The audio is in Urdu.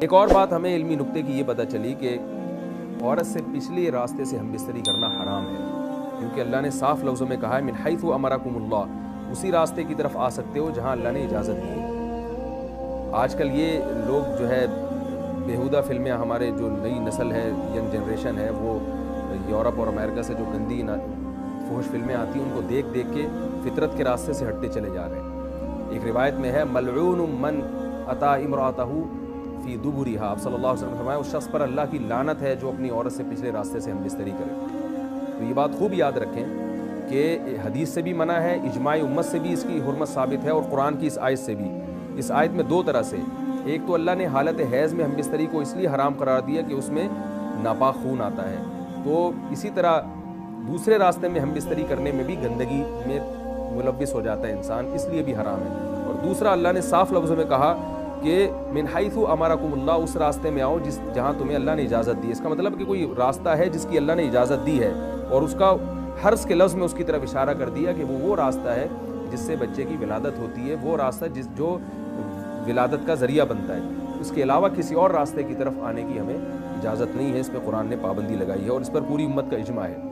ایک اور بات ہمیں علمی نکتے کی یہ پتہ چلی کہ عورت سے پچھلے راستے سے ہم بستری کرنا حرام ہے، کیونکہ اللہ نے صاف لفظوں میں کہا ہے من حیث امرکم اللہ، اسی راستے کی طرف آ سکتے ہو جہاں اللہ نے اجازت دی ہے۔ آج کل یہ لوگ جو ہے بیہودہ فلمیں، ہمارے جو نئی نسل ہے، ینگ جنریشن ہے، وہ یورپ اور امریکہ سے جو گندی فحش فلمیں آتی ہیں ان کو دیکھ دیکھ کے فطرت کے راستے سے ہٹتے چلے جا رہے ہیں۔ ایک روایت میں ہے ملعون من اتی امرأتہ فی دبرہا، آپ صلی اللہ علیہ وسلم نے فرمایا اس شخص پر اللہ کی لعنت ہے جو اپنی عورت سے پچھلے راستے سے ہم بستری کرے۔ تو یہ بات خوب یاد رکھیں کہ حدیث سے بھی منع ہے، اجماع امت سے بھی اس کی حرمت ثابت ہے، اور قرآن کی اس آیت سے بھی۔ اس آیت میں دو طرح سے، ایک تو اللہ نے حالت حیض میں ہم بستری کو اس لیے حرام قرار دیا کہ اس میں ناپاک خون آتا ہے، تو اسی طرح دوسرے راستے میں ہم بستری کرنے میں بھی گندگی میں ملوث ہو جاتا ہے انسان، اس لیے بھی حرام ہے۔ اور دوسرا، اللہ نے صاف لفظوں میں کہا کہ من حیث امرکم اللہ، اس راستے میں آؤ جہاں تمہیں اللہ نے اجازت دی۔ اس کا مطلب کہ کوئی راستہ ہے جس کی اللہ نے اجازت دی ہے، اور اس کا حرص کے لفظ میں اس کی طرف اشارہ کر دیا کہ وہ راستہ ہے جس سے بچے کی ولادت ہوتی ہے، وہ راستہ جو ولادت کا ذریعہ بنتا ہے۔ اس کے علاوہ کسی اور راستے کی طرف آنے کی ہمیں اجازت نہیں ہے، اس پہ قرآن نے پابندی لگائی ہے، اور اس پر پوری امت کا اجماع ہے۔